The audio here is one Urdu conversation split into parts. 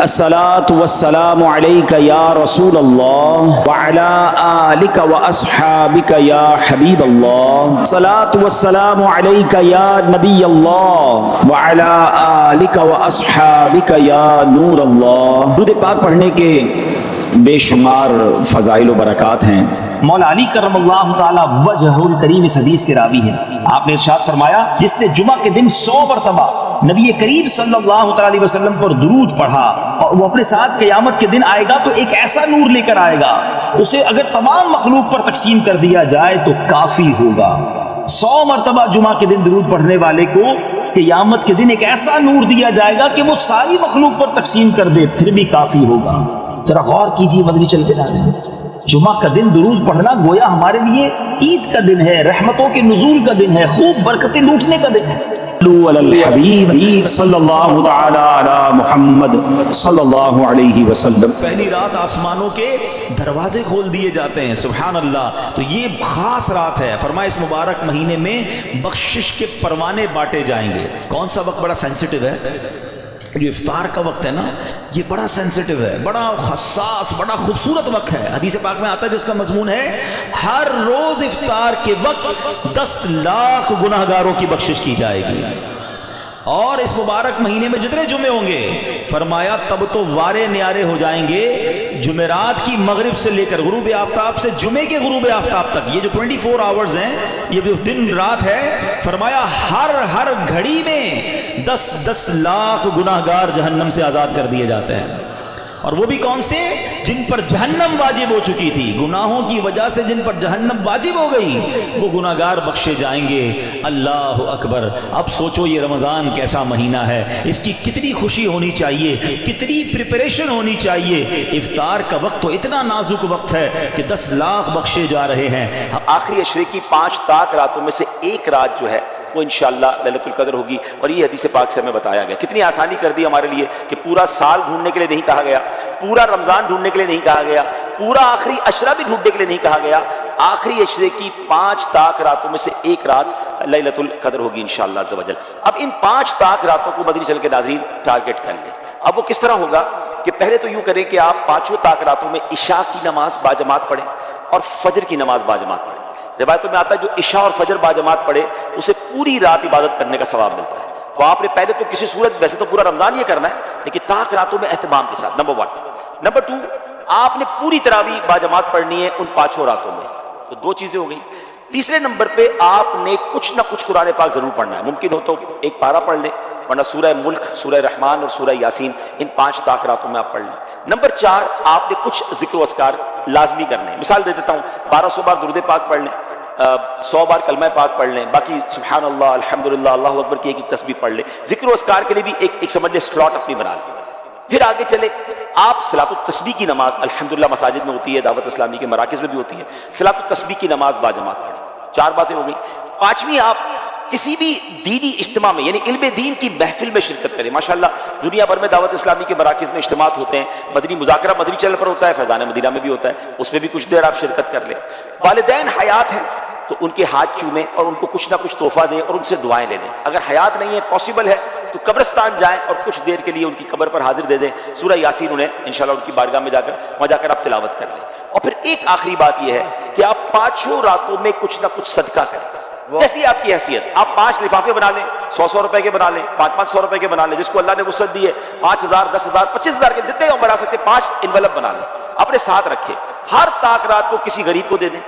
الصلاۃ والسلام علیک یا رسول اللہ وعلی آلک واصحابک یا حبیب اللہ، الصلاۃ والسلام علیک یا نبی اللہ وعلی آلک واصحابک یا نور اللہ۔ درود پاک پڑھنے کے بے شمار فضائل و برکات ہیں۔ مولا علی کرم اللہ تعالی وجہ الکریم اس حدیث کے راوی ہیں۔ آپ نے ارشاد فرمایا، جس نے جمعہ کے دن 100 مرتبہ نبی کریم صلی اللہ تعالی علیہ وسلم پر درود پڑھا اور وہ اپنے ساتھ قیامت کے دن آئے گا تو ایک ایسا نور لے کر آئے گا، اسے اگر تمام مخلوق پر تقسیم کر دیا جائے تو کافی ہوگا۔ 100 مرتبہ جمعہ کے دن درود پڑھنے والے کو قیامت کے دن ایک ایسا نور دیا جائے گا کہ وہ ساری مخلوق پر تقسیم کر دے، پھر بھی کافی ہوگا۔ ذرا غور کیجیے، مدنی چل کے جانے ہیں۔ جمعہ کا دن درود پڑھنا گویا ہمارے لیے عید کا دن ہے، رحمتوں کے نزول کا دن ہے، خوب برکتیں لوٹنے کا دن ہے۔ علی الحبیب صلی اللہ تعالی علی محمد صلی اللہ علیہ وسلم۔ پہلی رات آسمانوں کے دروازے کھول دیے جاتے ہیں، سبحان اللہ۔ تو یہ خاص رات ہے، فرمایا اس مبارک مہینے میں بخشش کے پروانے بانٹے جائیں گے۔ کون سا وقت بڑا سینسٹیو ہے؟ جو افطار کا وقت ہے نا، یہ بڑا سینسٹیو ہے، بڑا حساس، بڑا خوبصورت وقت ہے۔ حدیث پاک میں آتا ہے جس کا مضمون ہے ہر روز افطار کے وقت 10 لاکھ گناہ گاروں کی بخشش کی جائے گی۔ اور اس مبارک مہینے میں جتنے جمعے ہوں گے، فرمایا تب تو وارے نیارے ہو جائیں گے، جمعرات کی مغرب سے لے کر غروب آفتاب سے جمعے کے غروب آفتاب تک، یہ جو 24 آورز ہیں، یہ جو دن رات ہے، فرمایا ہر گھڑی میں 10 لاکھ گناہ گار جہنم سے آزاد کر دیے جاتے ہیں۔ اور وہ بھی کون سے؟ جن پر جہنم واجب ہو چکی تھی، گناہوں کی وجہ سے جن پر جہنم واجب ہو گئی، وہ گناہ گار بخشے جائیں گے۔ اللہ اکبر۔ اب سوچو یہ رمضان کیسا مہینہ ہے، اس کی کتنی خوشی ہونی چاہیے، کتنی پریپریشن ہونی چاہیے۔ افطار کا وقت تو اتنا نازک وقت ہے کہ 10 لاکھ بخشے جا رہے ہیں۔ آخری عشرے کی 5 طاق راتوں میں سے ایک رات جو ہے وہ انشاءاللہ لیلۃ القدر ہوگی، اور یہ حدیث پاک سے ہمیں بتایا گیا۔ کتنی آسانی کر دی ہمارے لیے کہ پورا سال ڈھونڈنے کے لیے نہیں کہا گیا، پورا رمضان ڈھونڈنے کے لیے نہیں کہا گیا، پورا آخری عشرہ بھی ڈھونڈنے کے لیے نہیں کہا گیا۔ آخری عشرے کی 5 طاق راتوں میں سے ایک رات لیلۃ القدر ہوگی انشاءاللہ عز و جل۔ اب ان 5 طاق راتوں کو مدنی چل کے ناظرین ٹارگٹ کر لیں۔ اب وہ کس طرح ہوگا کہ پہلے تو یوں کریں کہ آپ 5 طاق راتوں میں عشاء کی نماز باجماعت پڑھیں اور فجر کی نماز باجماعت پڑھیں۔ روایتوں میں آتا ہے جو عشاء اور فجر باجماعت پڑھے اسے پوری رات عبادت کرنے کا ثواب ملتا ہے۔ تو آپ نے پہلے تو کسی صورت، ویسے تو پورا رمضان یہ کرنا ہے، لیکن طاق راتوں میں اہتمام کے ساتھ، نمبر 1۔ نمبر 2، آپ نے پوری تراویح باجماعت پڑھنی ہے ان 5 راتوں میں۔ تو 2 چیزیں ہو گئیں۔ تیسرے نمبر پہ آپ نے کچھ نہ کچھ قرآن پاک ضرور پڑھنا ہے، ممکن ہو تو ایک پارہ پڑھ لیں، ورنہ سورہ ملک، سورہ رحمان اور سورہ یاسین ان 5 طاق راتوں میں آپ پڑھ لیں۔ نمبر 4، آپ نے کچھ ذکر و اذکار لازمی کرنے ہیں۔ مثال دے دیتا ہوں، 1200 بار درود پاک پڑھ لیں، 100 بار کلمہ پاک پڑھ لیں، باقی سبحان اللہ، الحمدللہ، اللہ اکبر کی ایک تسبیح پڑھ لیں۔ ذکر و اذکار کے لیے بھی ایک سمجھ لیں سلاٹ اپنی بنا لیں۔ پھر آگے چلے، آپ صلاۃ التسبیح کی نماز الحمدللہ مساجد میں ہوتی ہے، دعوت اسلامی کے مراکز میں بھی ہوتی ہے، صلاۃ التسبیح کی نماز باجماعت پڑھیں۔ 4 باتیں ہو گئی۔ 5ویں، آپ کسی بھی دینی اجتماع میں، یعنی علم دین کی محفل میں شرکت کریں۔ ماشاءاللہ دنیا بھر میں دعوت اسلامی کے مراکز میں اجتماعات ہوتے ہیں، مدنی مذاکرہ مدنی چینل پر ہوتا ہے، فیضان مدینہ میں بھی ہوتا ہے، اس میں بھی کچھ دیر آپ شرکت کر لیں۔ والدین حیات ہیں تو ان کے ہاتھ چومیں اور ان کو کچھ نہ کچھ تحفہ دیں اور ان سے دعائیں لے لیں۔ اگر حیات نہیں ہے، پاسبل ہے، تو قبرستان جائیں اور کچھ دیر کے لیے ان کی قبر پر حاضر دے دیں، سورہ یاسین انہیں انشاءاللہ ان کی بارگاہ میں وہاں جا کر آپ تلاوت کر لیں۔ اور پھر ایک آخری بات یہ ہے کہ آپ 5 راتوں میں کچھ نہ کچھ صدقہ کریں، جیسی آپ کی حیثیت۔ آپ 5 لفافے بنا لیں، 100 روپے کے بنا لیں، 500 روپے کے بنا لیں، جس کو اللہ نے وسعت دی ہے، 5000، 10000، 25000 کے جتنے بنا سکتے 5 انویلپ بنا لیں، اپنے ساتھ رکھیں۔ ہر طاق رات کو کسی غریب کو دے دیں،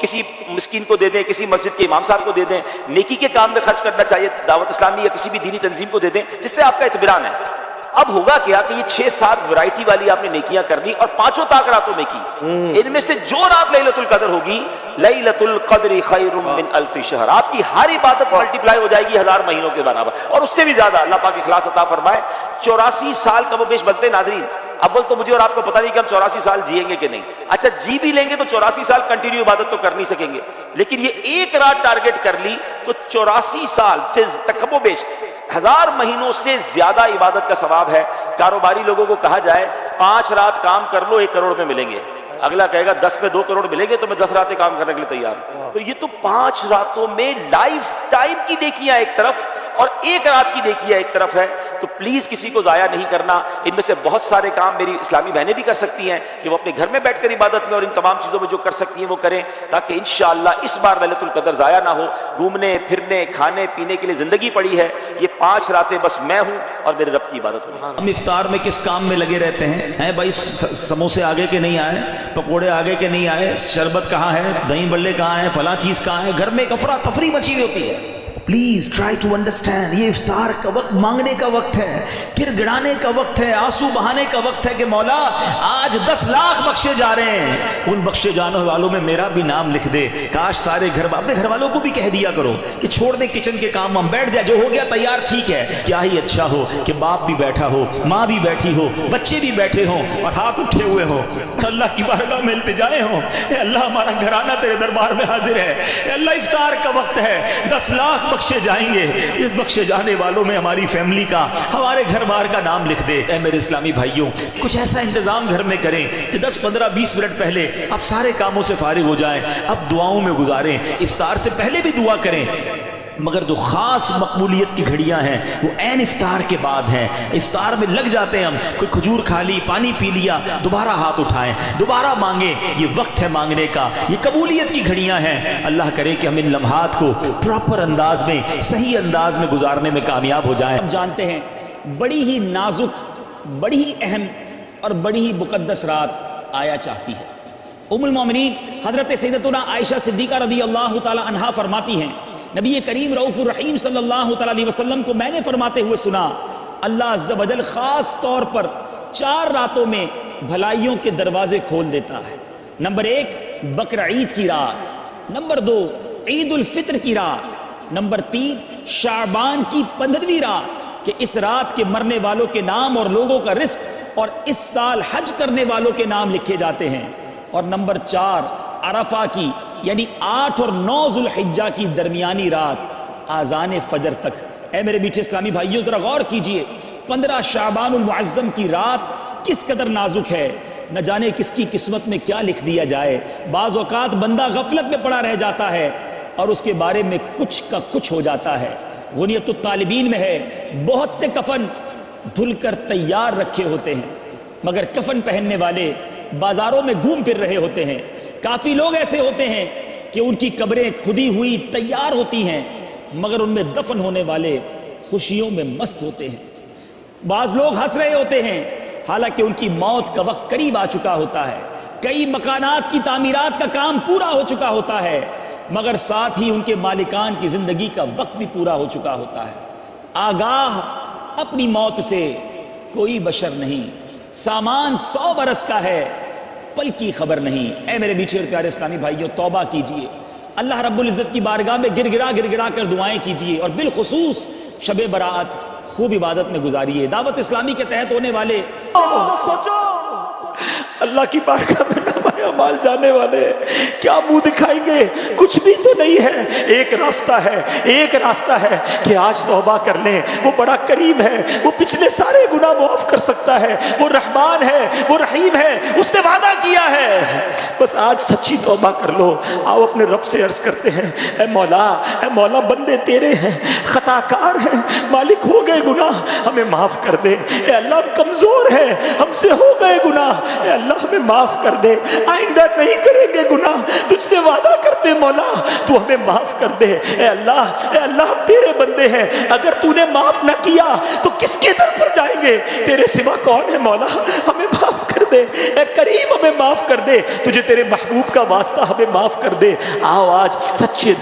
کسی مسکین کو دے دیں، کسی مسجد کے امام صاحب کو دے دیں، نیکی کے کام میں خرچ کرنا چاہیے، دعوت اسلامی یا کسی بھی دینی تنظیم کو دے دیں جس سے آپ کا اطمینان ہے۔ اب ہوگا کیا کہ یہ 6-7 ورائٹی والی آپ نے نیکیاں کرنی اور 5 طاق راتوں میں کی۔ ان میں سے جو رات لیلۃ القدر ہوگی، لیلۃ القدر خیر من 1000 شہر، آپ کی ہر عبادت ملٹیپلائی ہو جائے گی 1000 مہینوں کے برابر، اور اس سے بھی زیادہ۔ اللہ پاک اخلاص عطا فرمائے۔ 84 سال کا وہ بیش بنتے ناظرین۔ اول تو مجھے اور آپ کو پتہ نہیں کہ ہم 84 سال جیئیں گے کہ نہیں۔ اچھا جی بھی لیں گے تو 84 سال کنٹینیو عبادت تو کر نہیں سکیں گے، لیکن یہ ایک رات ٹارگٹ کر لی تو 84 سال سے تک و بیش 1000 مہینوں سے زیادہ عبادت کا ثواب ہے۔ کاروباری لوگوں کو کہا جائے 5 رات کام کر لو 1 کروڑ روپے ملیں گے، اگلا کہے گا 10 پہ 2 کروڑ ملیں گے تو میں 10 راتیں کام کرنے کے لیے تیار ہوں۔ تو یہ تو 5 راتوں میں لائف ٹائم کی نیکیاں ایک طرف، اور ایک رات کی نیکی ایک طرف ہے. تو پلیز کسی کو ضائع نہیں کرنا. ان میں سے بہت سارے کام میری اسلامی بہنیں بھی کر سکتی ہیں کہ وہ اپنے گھر میں بیٹھ کر عبادت میں اور ان تمام چیزوں میں جو کر سکتی ہیں وہ کریں, تاکہ انشاءاللہ اس بار لیلۃ القدر ضائع نہ ہو. گھومنے پھرنے کھانے پینے کے لیے زندگی پڑی ہے, یہ 5 راتیں بس میں ہوں اور میرے رب کی عبادت ہوگی. ہم افطار میں کس کام میں لگے رہتے ہیں بھائی؟ سموسے آگے کے نہیں آئے, پکوڑے آگے کے نہیں آئے, شربت کہاں ہے, دہی بلے کہاں ہیں, فلاں چیز کہاں ہے, گھر میں ایک افراتفری مچی ہوئی ہوتی ہے. پلیز ٹرائی ٹو انڈرسٹینڈ, یہ افطار کا وقت مانگنے کا وقت ہے, گر گڑانے کا وقت ہے, آنسو بہانے کا وقت ہے کہ مولا آج 10 لاکھ بخشے جا رہے ہیں, ان بخشے جانے والوں میں میرا بھی نام لکھ دے. کاش سارے اپنے گھر والوں کو بھی کہہ دیا کرو کہ چھوڑ دیں کچن کے کام, ہم بیٹھ جائے, جو ہو گیا تیار ٹھیک ہے. کیا ہی اچھا ہو کہ باپ بھی بیٹھا ہو, ماں بھی بیٹھی ہو, بچے بھی بیٹھے ہوں اور ہاتھ اٹھے ہوئے ہوں, اللہ کی بارگاہ میں التجائے ہوں, اے اللہ ہمارا گھرانہ تیرے دربار میں حاضر ہے, اے اللہ افطار کا وقت ہے, 10 لاکھ بخشے جائیں گے, اس بخشے جانے والوں میں ہماری فیملی کا, ہمارے گھر بار کا نام لکھ دے. اے میرے اسلامی بھائیوں, کچھ ایسا انتظام گھر میں کریں کہ 10 15 20 منٹ پہلے آپ سارے کاموں سے فارغ ہو جائیں, اب دعاؤں میں گزاریں. افطار سے پہلے بھی دعا کریں, مگر جو خاص مقبولیت کی گھڑیاں ہیں وہ عین افطار کے بعد ہیں. افطار میں لگ جاتے ہیں ہم, کوئی کھجور کھا لی, پانی پی لیا, دوبارہ ہاتھ اٹھائیں, دوبارہ مانگیں. یہ وقت ہے مانگنے کا, یہ قبولیت کی گھڑیاں ہیں. اللہ کرے کہ ہم ان لمحات کو پراپر انداز میں, صحیح انداز میں گزارنے میں کامیاب ہو جائیں. ہم جانتے ہیں بڑی ہی نازک, بڑی ہی اہم اور بڑی ہی مقدس رات آیا چاہتی ہے. ام المومنین حضرت سیدتنا عائشہ صدیقہ رضی اللہ تعالی عنہا فرماتی ہیں, نبی کریم رؤوف الرحیم صلی اللہ تعالی علیہ وسلم کو میں نے فرماتے ہوئے سنا, اللہ عز و جل خاص طور پر 4 راتوں میں بھلائیوں کے دروازے کھول دیتا ہے. نمبر 1 بقر عید کی رات, نمبر 2 عید الفطر کی رات, نمبر 3 شعبان کی 15ویں رات کہ اس رات کے مرنے والوں کے نام اور لوگوں کا رزق اور اس سال حج کرنے والوں کے نام لکھے جاتے ہیں, اور نمبر 4 عرفہ کی یعنی 8 اور 9 ذوالحجہ کی درمیانی رات آذان فجر تک. اے میرے میٹھے اسلامی بھائیوں ذرا غور کیجئے, 15 شعبان المعظم کی رات کس قدر نازک ہے, نہ جانے کس کی قسمت میں کیا لکھ دیا جائے. بعض اوقات بندہ غفلت میں پڑا رہ جاتا ہے اور اس کے بارے میں کچھ کا کچھ ہو جاتا ہے. غنیت الطالبین میں ہے, بہت سے کفن دھل کر تیار رکھے ہوتے ہیں مگر کفن پہننے والے بازاروں میں گھوم پھر رہے ہوتے ہیں. کافی لوگ ایسے ہوتے ہیں کہ ان کی قبریں کھدی ہوئی تیار ہوتی ہیں مگر ان میں دفن ہونے والے خوشیوں میں مست ہوتے ہیں. بعض لوگ ہنس رہے ہوتے ہیں حالانکہ ان کی موت کا وقت قریب آ چکا ہوتا ہے. کئی مکانات کی تعمیرات کا کام پورا ہو چکا ہوتا ہے مگر ساتھ ہی ان کے مالکان کی زندگی کا وقت بھی پورا ہو چکا ہوتا ہے. آگاہ اپنی موت سے کوئی بشر نہیں, سامان 100 برس کا ہے پل کی خبر نہیں. اے میرے میٹھے اور پیارے اسلامی بھائیوں, توبہ کیجئے, اللہ رب العزت کی بارگاہ میں گر گڑا کر دعائیں کیجئے, اور بالخصوص شب برات خوب عبادت میں گزاریے. دعوت اسلامی کے تحت ہونے والے سوچو اللہ کی بارگاہ میں اعمال جانے والے کیا منہ دکھائیں گے؟ کچھ بھی تو نہیں ہے. ایک راستہ ہے کہ آج توبہ کر لیں. وہ بڑا کریم ہے, وہ پچھلے سارے گناہ معاف کر سکتا ہے, وہ رحمان ہے, وہ رحیم ہے, اس نے وعدہ کیا ہے. بس آج سچی توبہ کر لو. آؤ اپنے رب سے عرض کرتے ہیں, اے مولا بندے تیرے ہیں, خطا کار ہیں, مالک ہو گئے گناہ, ہمیں معاف کر دے. اے اللہ ہم کمزور ہیں, ہم سے ہو گئے گناہ, اے اللہ ہمیں معاف کر دے, آئندہ نہیں کریں گے گناہ. تجھ سے وعدہ کرتے مولا تو ہمیں معاف کر دے. اے اللہ ہم تیرے بندے ہیں, اگر تو نے معاف نہ کیا تو کس کے در پر جائیں گے؟ تیرے سوا کون ہے مولا؟ ہمیں معاف کر دے. اے کریم ہمیں معاف کر دے, تجھے تیرے محبوب کا واسطہ ہمیں معاف کر دے. آؤ آج سچے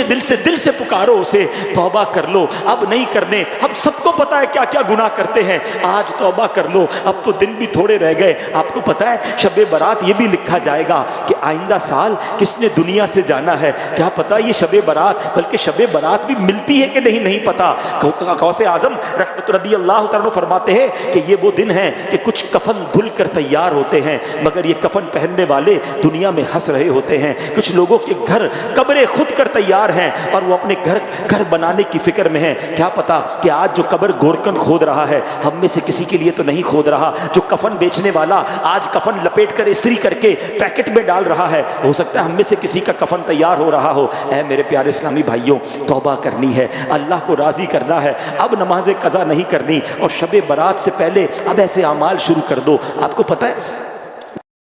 دل سے پکارو اسے, توبہ کر لو. اب نہیں کرنے, ہم سب کو پتا ہے کیا کیا گناہ کرتے ہیں. آج توبہ کر لو, اب تو دن بھی تھوڑے رہ گئے. آپ کو پتا ہے شب برات یہ بھی لکھا جائے گا کہ آئندہ سال کس نے دنیا سے جانا ہے. کیا پتا یہ شب برات, بلکہ شب برات بھی ملتی ہے کہ نہیں پتا. غوث اعظم رحمت رضی اللہ تعالیٰ فرماتے ہیں کہ یہ وہ دن ہے کہ کچھ کفن دھل کر تیار ہوتے ہیں مگر یہ کفن پہننے والے دنیا میں ہنس رہے ہوتے ہیں. کچھ لوگوں کے گھر قبریں خود کر تیار ہیں اور وہ اپنے گھر بنانے کی فکر میں ہیں. کیا پتا کہ آج جو قبر گورکن کھود رہا ہے ہم میں سے کسی کے لیے تو نہیں کھود رہا. جو کفن بیچنے والا آج کفن لپیٹ کر استری کر کے پیکٹ میں ڈال رہا ہے, ہو سکتا ہے ہم میں سے کسی کا کفن تیار ہو رہا ہو. اے میرے پیارے اسلامی بھائیوں, توبہ کرنی ہے, اللہ کو راضی کرنا ہے, اب نماز قضا نہیں کرنی, اور شب برات سے پہلے اب ایسے اعمال شروع کر دو. آپ کو پتہ ہے